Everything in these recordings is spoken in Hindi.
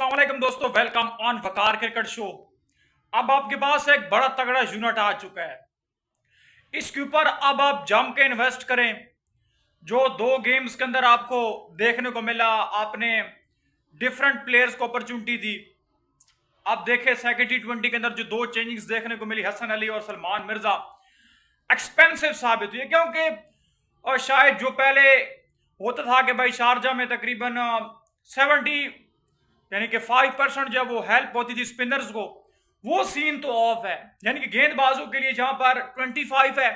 अस्सलाम वालेकुम दोस्तों, welcome on Waqar cricket show. अब आपके पास एक बड़ा तगड़ा यूनिट आ चुका है। इसके ऊपर अब आप जम के इन्वेस्ट करें। जो दो गेम्स के अंदर आपको देखने को मिला, आपने डिफरेंट प्लेयर्स को अपॉर्चुनिटी दी। आप देखें सेकंड T20 के अंदर जो दो चेंजिंग्स देखने को मिली, हसन अली और सलमान मिर्जा, एक्सपेंसिव साबित हुई, क्योंकि और शायद जो पहले होता था कि भाई शारजा में तकरीबन 70 यानी कि 5% जब वो हेल्प होती थी स्पिनर्स को, वो सीन तो ऑफ है। यानी कि गेंदबाजों के लिए जहां पर 25 है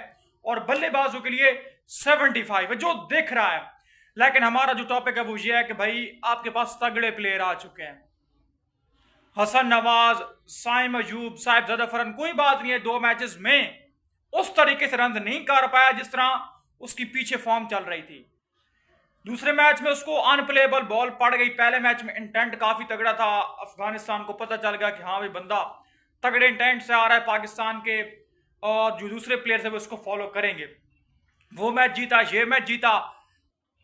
और बल्लेबाजों के लिए 75 है, जो दिख रहा है। लेकिन हमारा जो टॉपिक है वो ये है कि भाई आपके पास तगड़े प्लेयर आ चुके हैं। हसन नवाज, साइम अयूब, साहिबजादा फरहान, कोई बात नहीं है, दो मैचेस में उस तरीके से रन नहीं कर पाया जिस तरह उसकी पीछे फॉर्म चल रही थी। दूसरे मैच में उसको अनप्लेबल बॉल पड़ गई। पहले मैच में इंटेंट काफी तगड़ा था, अफगानिस्तान को पता चल गया कि हाँ भाई बंदा तगड़े इंटेंट से आ रहा है पाकिस्तान के, और जो दूसरे प्लेयर्स है वो इसको फॉलो करेंगे। वो मैच जीता, ये मैच जीता।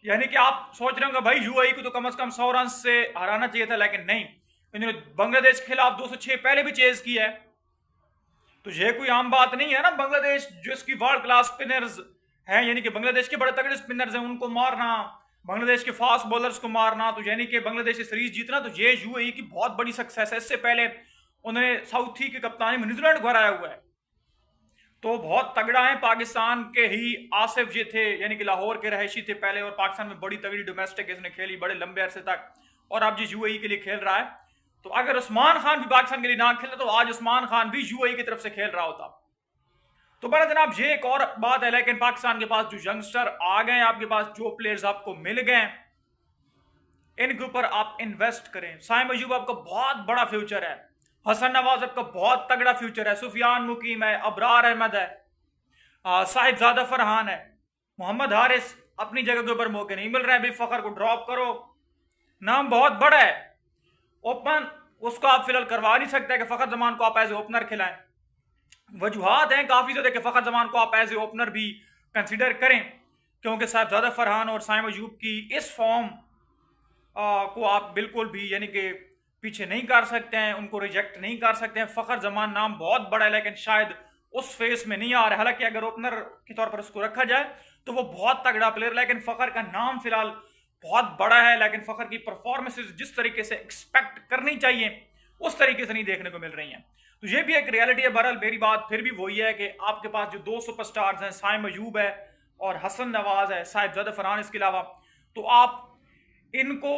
यानी कि आप सोच रहे होंगे भाई यूएई को तो कम से कम 100 रन से हराना चाहिए था, लेकिन नहीं, इन्होंने बांग्लादेश के खिलाफ 206 पहले भी चेज किया है। तो ये कोई आम बात नहीं है ना। बांग्लादेश जो इसकी वर्ल्ड क्लास स्पिनर्स हैं, यानी कि बांग्लादेश के बड़े तगड़े स्पिनर्स हैं, उनको मारना, बांग्लादेश के फास्ट बॉलर्स को मारना, तो यानी कि बांग्लादेश की सीरीज जीतना, तो ये यूएई की बहुत बड़ी सक्सेस है। इससे पहले उन्होंने साउथी की कप्तानी में न्यूजीलैंड को हराया हुआ है, तो बहुत तगड़ा है। पाकिस्तान के ही आसिफ जी थे, यानी कि लाहौर के रहायशी थे पहले, और पाकिस्तान में बड़ी तगड़ी डोमेस्टिक इसने खेली बड़े लंबे अरसे तक, और अब जी यूएई के लिए खेल रहा है। तो अगर उस्मान खान भी पाकिस्तान के लिए ना खेलता तो आज उस्मान खान भी यूएई की तरफ से खेल रहा होता। तो बड़ा जनाब ये एक और बात है। लेकिन पाकिस्तान के पास जो यंगस्टर आ गए, आपके पास जो प्लेयर्स आपको मिल गए, इनके ऊपर आप इन्वेस्ट करें। साइम अयूब आपका बहुत बड़ा फ्यूचर है, हसन नवाज आपका बहुत तगड़ा फ्यूचर है, सुफियान मुकीम है, अबरार अहमद है, साहिबजादा फरहान है, मोहम्मद हारिस अपनी जगह के ऊपर मौके नहीं मिल रहे हैं। अभी फखर को ड्रॉप करो, नाम बहुत बड़ा है। ओपन उसको आप फिलहाल करवा नहीं सकते कि फखर जमान को आप एज ए ओपनर खिलाएं। वजूहात हैं काफी ज्यादा कि फखर जमान को आप एज ए ओपनर भी कंसिडर करें, क्योंकि साहिबजादा फरहान और साइम अयूब की इस फॉर्म को आप बिल्कुल भी यानी कि पीछे नहीं कर सकते हैं, उनको रिजेक्ट नहीं कर सकते हैं। फखर जमान नाम बहुत बड़ा है, लेकिन शायद उस फेस में नहीं आ रहा है। हालांकि अगर ओपनर के तौर पर उसको रखा जाए तो वो बहुत तगड़ा प्लेयर, लेकिन फखर का नाम फिलहाल बहुत बड़ा है, लेकिन फखर की परफॉर्मेंसेज जिस तरीके से एक्सपेक्ट करनी चाहिए उस तरीके से नहीं देखने को मिल रही हैं। तो ये भी एक रियलिटी है। बहरहाल मेरी बात फिर भी वही है कि आपके पास जो दो सुपरस्टार्स हैं, साइम अयूब है और हसन नवाज है, साहिबजादा फरहान इसके अलावा, तो आप इनको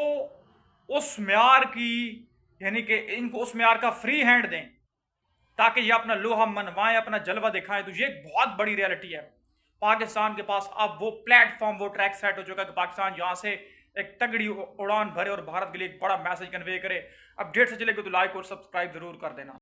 उस म्यार की यानी कि इनको उस म्यार का फ्री हैंड दें ताकि ये अपना लोहा मनवाएं, अपना जलवा दिखाएं। तो ये एक बहुत बड़ी रियलिटी है। पाकिस्तान के पास अब वो प्लेटफॉर्म, वो ट्रैक सेट हो चुका है कि पाकिस्तान यहाँ से एक तगड़ी उड़ान भरे और भारत के लिए एक बड़ा मैसेज कन्वे करे। अपडेट से चलेगा तो लाइक और सब्सक्राइब जरूर कर देना।